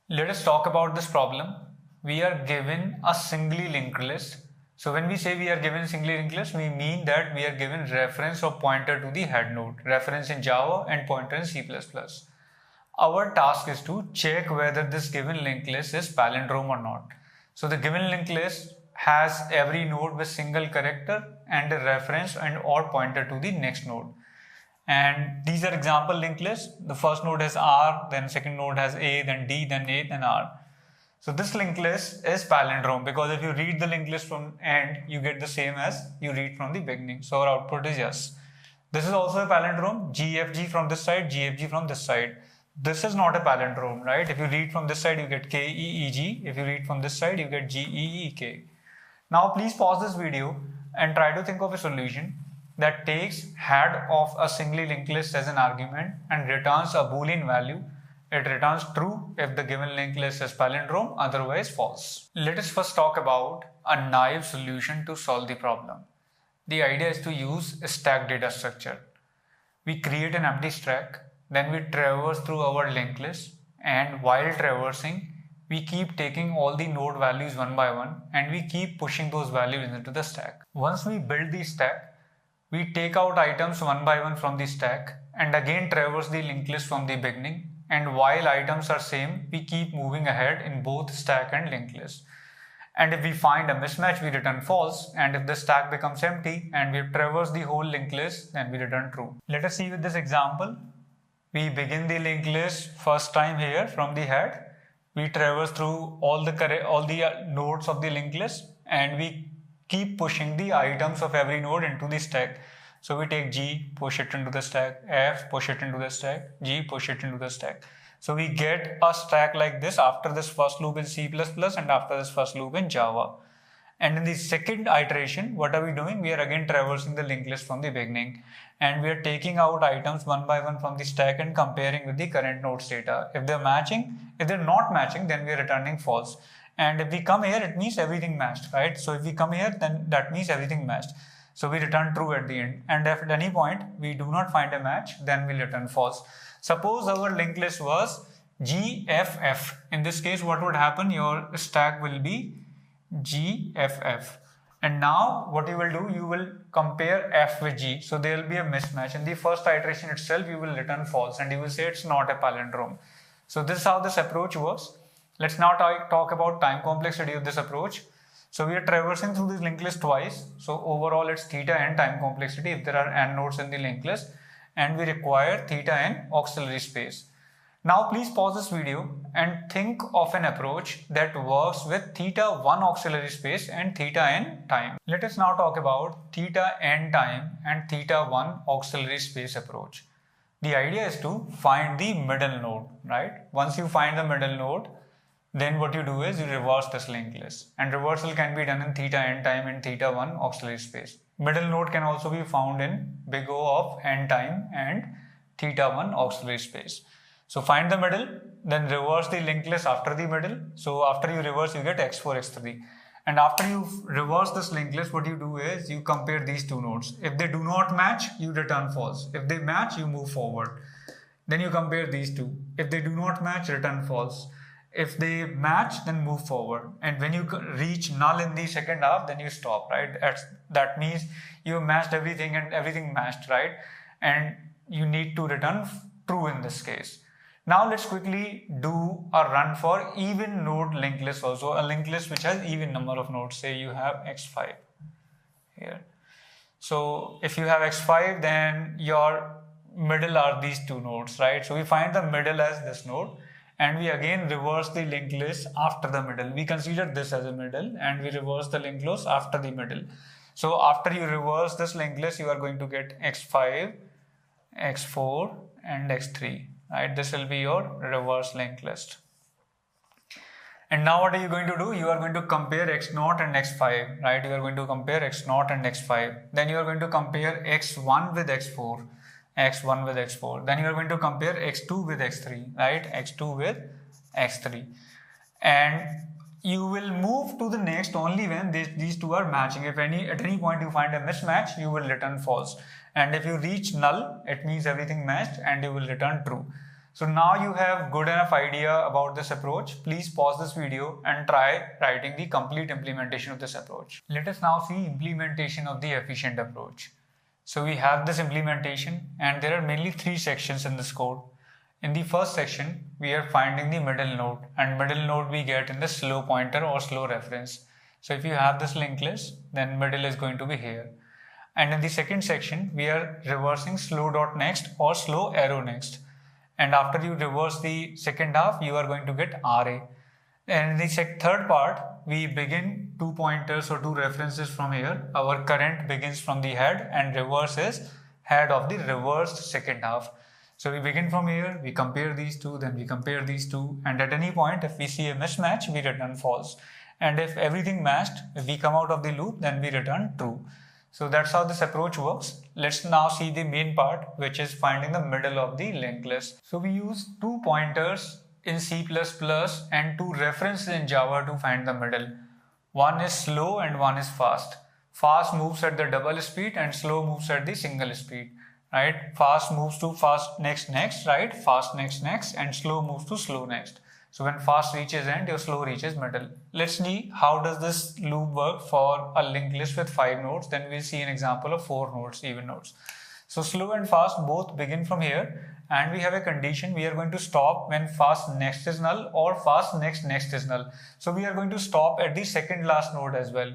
Let us talk about this problem. We are given a singly linked list. So when we say we are given singly linked list, we mean that we are given reference or pointer to the head node, reference in Java and pointer in C++. Our task is to check whether this given linked list is palindrome or not. So the given linked list has every node with single character and a reference and or pointer to the next node. And these are example linked lists. The first node has R, then second node has A, then D, then A, then R. So this linked list is palindrome because if you read the linked list from end, you get the same as you read from the beginning. So our output is yes. This is also a palindrome, GFG from this side, GFG from this side. This is not a palindrome, right? If you read from this side, you get KEEG. If you read from this side, you get GEEK. Now please pause this video and try to think of a solution that takes head of a singly linked list as an argument and returns a boolean value. It returns true if the given linked list is palindrome, otherwise false. Let us first talk about a naive solution to solve the problem. The idea is to use a stack data structure. We create an empty stack, then we traverse through our linked list, and while traversing, we keep taking all the node values one by one and we keep pushing those values into the stack. Once we build the stack, we take out items one by one from the stack and again traverse the linked list from the beginning, and while items are same, we keep moving ahead in both stack and linked list. And if we find a mismatch, we return false, and if the stack becomes empty and we traverse the whole linked list, then we return true. Let us see with this example. We begin the linked list first time here from the head. We traverse through all the nodes of the linked list and we keep pushing the items of every node into the stack. So we take G, push it into the stack, F, push it into the stack, G, push it into the stack. So we get a stack like this after this first loop in C++ and after this first loop in Java. And in the second iteration, what are we doing? We are again traversing the linked list from the beginning and we are taking out items one by one from the stack and comparing with the current node's data. If they're matching, if they're not matching, then we are returning false. And if we come here, it means everything matched, right? So if we come here, then that means everything matched. So we return true at the end. And if at any point we do not find a match, then we'll return false. Suppose our linked list was GFF. In this case, what would happen? Your stack will be GFF. And now what you will do, you will compare F with G. So there will be a mismatch. In the first iteration itself, you will return false and you will say it's not a palindrome. So this is how this approach works. Let's now talk about time complexity of this approach. So we are traversing through this linked list twice. So overall it's theta n time complexity if there are n nodes in the linked list, and we require theta n auxiliary space. Now please pause this video and think of an approach that works with theta 1 auxiliary space and theta n time. Let us now talk about theta n time and theta 1 auxiliary space approach. The idea is to find the middle node, right? Once you find the middle node, then what you do is you reverse this linked list, and reversal can be done in theta n time and theta 1 auxiliary space. Middle node can also be found in big O of n time and theta 1 auxiliary space. So find the middle, then reverse the linked list after the middle. So after you reverse, you get x4, x3. And after you reverse this linked list, what you do is you compare these two nodes. If they do not match, you return false. If they match, you move forward. Then you compare these two. If they do not match, return false. If they match, then move forward. And when you reach null in the second half, then you stop, right? That means you matched everything and everything matched, right? And you need to return true in this case. Now let's quickly do a run for even node linked list also, a linked list which has even number of nodes. Say you have x5 here. So if you have x5, then your middle are these two nodes, right? So we find the middle as this node and we again reverse the linked list after the middle. We consider this as a middle and we reverse the linked list after the middle. So after you reverse this linked list, you are going to get x5, x4 and x3. Right, this will be your reverse linked list. And now what are you going to do? You are going to compare x0 and x5, right? You are going to compare x0 and x5. Then you are going to compare x1 with x4, x1 with x4. Then you are going to compare x2 with x3, right? x2 with x3. And you will move to the next only when these two are matching. If at any point you find a mismatch, you will return false. And if you reach null, it means everything matched and you will return true. So now you have good enough idea about this approach. Please pause this video and try writing the complete implementation of this approach. Let us now see implementation of the efficient approach. So we have this implementation and there are mainly three sections in this code. In the first section, we are finding the middle node, and middle node we get in the slow pointer or slow reference. So if you have this linked list, then middle is going to be here. And in the second section, we are reversing slow dot next or slow arrow next. And after you reverse the second half, you are going to get RA. And in the third part, we begin two pointers or two references from here. Our current begins from the head and reverse is head of the reversed second half. So we begin from here, we compare these two, then we compare these two, and at any point if we see a mismatch, we return false. And if everything matched, if we come out of the loop, then we return true. So that's how this approach works. Let's now see the main part, which is finding the middle of the linked list. So we use two pointers in C++ and two references in Java to find the middle. One is slow and one is fast. Fast moves at the double speed and slow moves at the single speed. Right? Fast moves to fast next, right? Fast next, and slow moves to slow next. So when fast reaches end, your slow reaches middle. Let's see how does this loop work for a linked list with 5 nodes. Then we'll see an example of 4 nodes, even nodes. So slow and fast both begin from here, and we have a condition. We are going to stop when fast next is null or fast next is null. So we are going to stop at the second last node as well.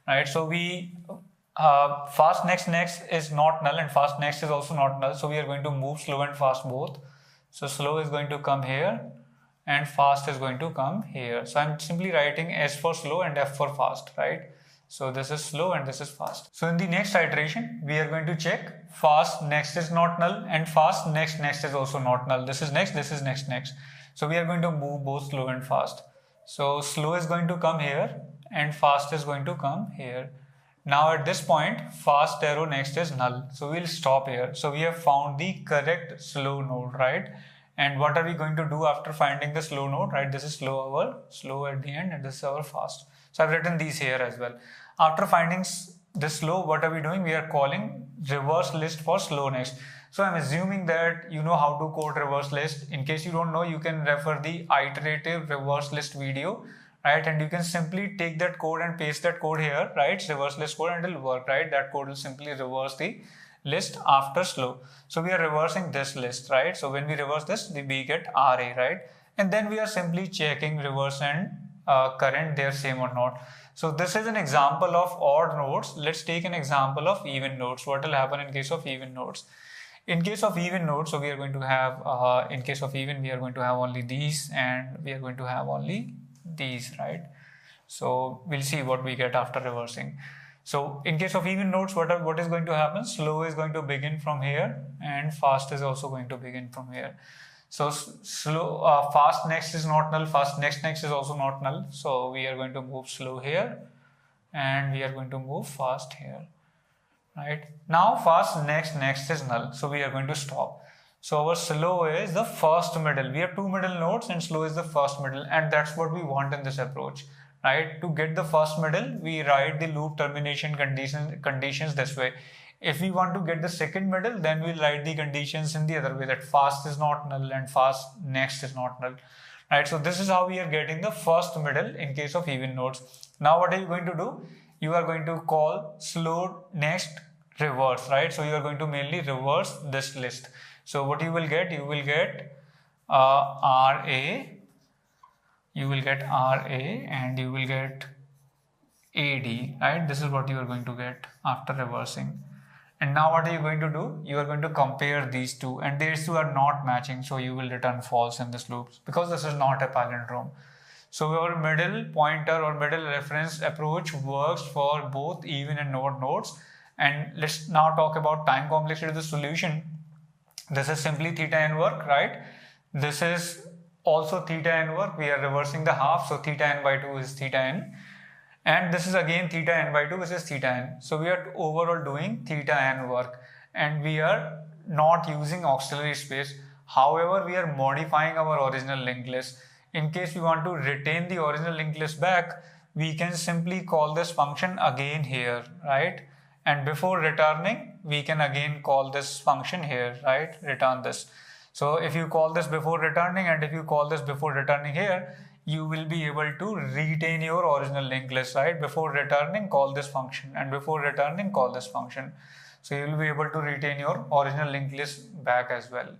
Right? So we fast next is not null and fast next is also not null. So we are going to move slow and fast both. So slow is going to come here and fast is going to come here. So I'm simply writing S for slow and F for fast, right? So this is slow and this is fast. So in the next iteration, we are going to check fast next is not null and fast next is also not null. This is next. So we are going to move both slow and fast. So slow is going to come here and fast is going to come here. Now at this point, fast arrow next is null. So we'll stop here. So we have found the correct slow node, right? And what are we going to do after finding the slow node, right? This is slow at the end, and this is our fast. So I've written these here as well. After finding this slow, what are we doing? We are calling reverse list for slow next. So I'm assuming that you know how to code reverse list. In case you don't know, you can refer the iterative reverse list video. Right, and you can simply take that code and paste that code here, right? Reverse list code, and it will work, right? That code will simply reverse the list after slow. So we are reversing this list, right? So when we reverse this, we get RA, right? And then we are simply checking reverse and current, they are same or not. So this is an example of odd nodes. Let's take an example of even nodes. What will happen in case of even nodes? In case of even nodes, so we are going to have, in case of even, we are going to have only these, and we are going to have only these, right? So we'll see what we get after reversing. So in case of even nodes, what is going to happen? Slow is going to begin from here and fast is also going to begin from here. So slow, fast next is not null, fast next is also not null. So we are going to move slow here and we are going to move fast here, right? Now fast next is null. So we are going to stop. So our slow is the first middle. We have two middle nodes and slow is the first middle, and that's what we want in this approach, right? To get the first middle, we write the loop termination conditions this way. If we want to get the second middle, then we'll write the conditions in the other way, that fast is not null and fast next is not null, right? So this is how we are getting the first middle in case of even nodes. Now what are you going to do? You are going to call slow next reverse, right? So you are going to mainly reverse this list. So what you will get RA, and you will get AD, right? This is what you are going to get after reversing. And now what are you going to do? You are going to compare these two, and these two are not matching, so you will return false in this loop because this is not a palindrome. So our middle pointer or middle reference approach works for both even and odd nodes. And let's now talk about time complexity of the solution. This is simply theta n work, right? This is also theta n work. We are reversing the half, so theta n by 2 is theta n. And this is again theta n by 2, which is theta n. So we are overall doing theta n work, and we are not using auxiliary space. However, we are modifying our original linked list. In case we want to retain the original linked list back, we can simply call this function again here, right? And before returning, we can again call this function here, right? Return this. So if you call this before returning and if you call this before returning here, you will be able to retain your original linked list, right? Before returning, call this function, and before returning, call this function. So you will be able to retain your original linked list back as well.